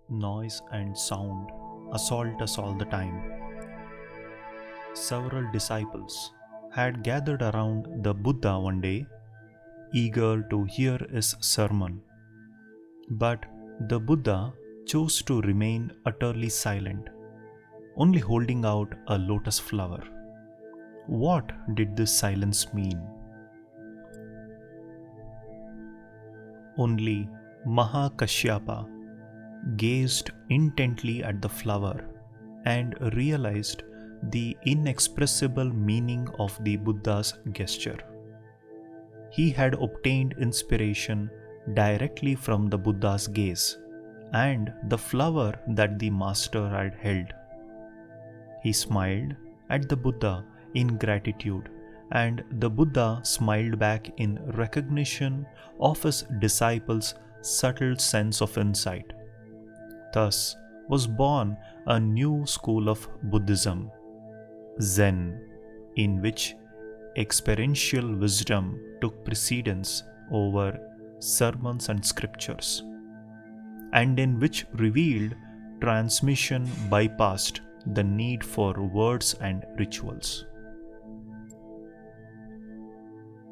Noise and sound assault us all the time. Several disciples had gathered around the Buddha one day, eager to hear his sermon. But the Buddha chose to remain utterly silent, only holding out a lotus flower. What did this silence mean? Only Mahakashyapa gazed intently at the flower and realized the inexpressible meaning of the Buddha's gesture. He had obtained inspiration directly from the Buddha's gaze and the flower that the master had held. He smiled at the Buddha in gratitude, and the Buddha smiled back in recognition of his disciples' subtle sense of insight. Thus was born a new school of Buddhism, Zen, in which experiential wisdom took precedence over sermons and scriptures, and in which revealed transmission bypassed the need for words and rituals.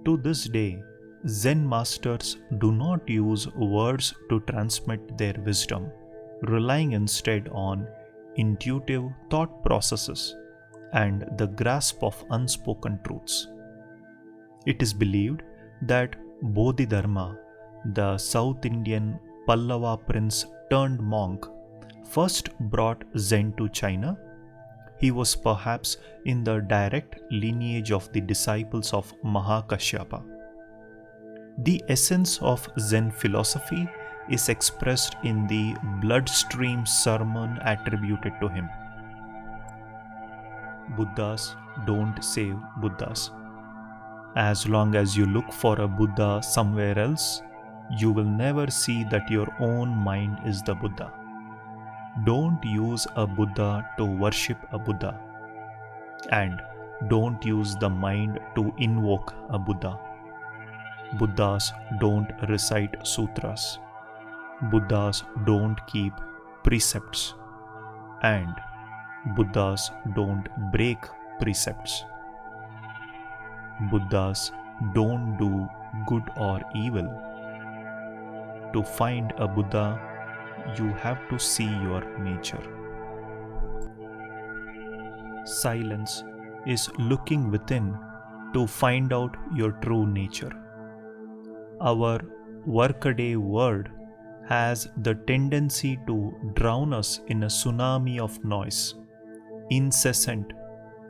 To this day, Zen masters do not use words to transmit their wisdom, relying instead on intuitive thought processes and the grasp of unspoken truths. It is believed that Bodhidharma, the South Indian Pallava prince turned monk, first brought Zen to China. He was perhaps in the direct lineage of the disciples of Mahakashyapa. The essence of Zen philosophy is expressed in the bloodstream sermon attributed to him. Buddhas don't save Buddhas. As long as you look for a Buddha somewhere else, you will never see that your own mind is the Buddha. Don't use a Buddha to worship a Buddha. And don't use the mind to invoke a Buddha. Buddhas don't recite sutras. Buddhas don't keep precepts. And Buddhas don't break precepts. Buddhas don't do good or evil. To find a Buddha, you have to see your nature. Silence is looking within to find out your true nature. Our workaday world has the tendency to drown us in a tsunami of noise, incessant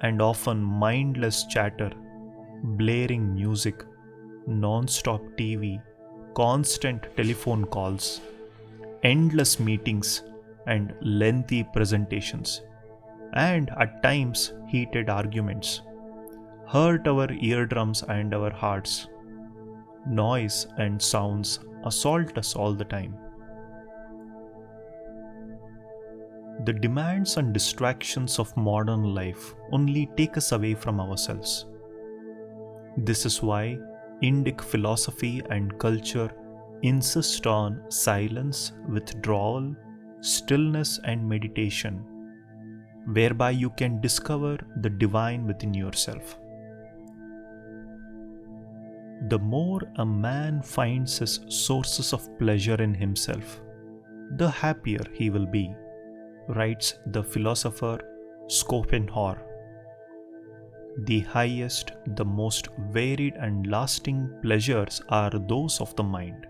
and often mindless chatter, blaring music, non-stop TV, constant telephone calls, endless meetings and lengthy presentations, and at times heated arguments, hurt our eardrums and our hearts. Noise and sounds assault us all the time. The demands and distractions of modern life only take us away from ourselves. This is why Indic philosophy and culture insist on silence, withdrawal, stillness, and meditation, whereby you can discover the divine within yourself. The more a man finds his sources of pleasure in himself, the happier he will be, writes the philosopher Schopenhauer. The highest, the most varied and lasting pleasures are those of the mind.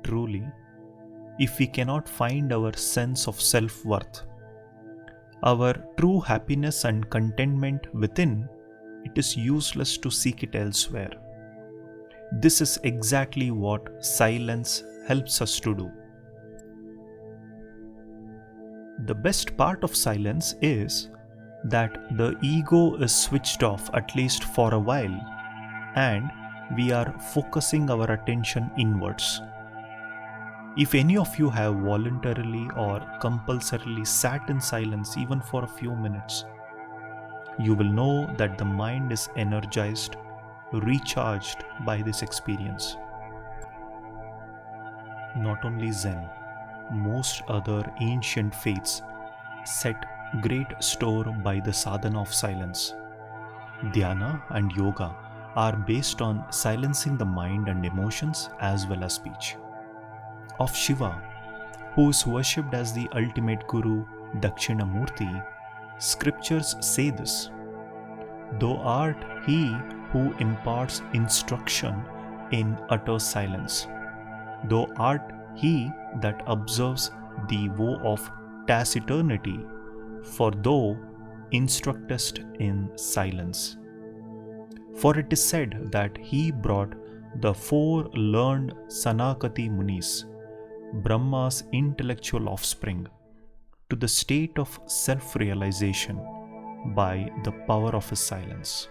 Truly, if we cannot find our sense of self-worth, our true happiness and contentment within, it is useless to seek it elsewhere. This is exactly what silence helps us to do. The best part of silence is that the ego is switched off at least for a while, and we are focusing our attention inwards. If any of you have voluntarily or compulsorily sat in silence even for a few minutes, you will know that the mind is energized, recharged by this experience. Not only Zen, most other ancient faiths set great store by the sadhana of silence. Dhyana and yoga are based on silencing the mind and emotions as well as speech. Of Shiva, who is worshipped as the ultimate guru, Dakshinamurti, scriptures say this: Thou art he who imparts instruction in utter silence. Thou art he that observes the vow of taciturnity, for thou instructest in silence. For it is said that he brought the four learned Sanakati Munis, Brahma's intellectual offspring, to the state of self realization by the power of his silence.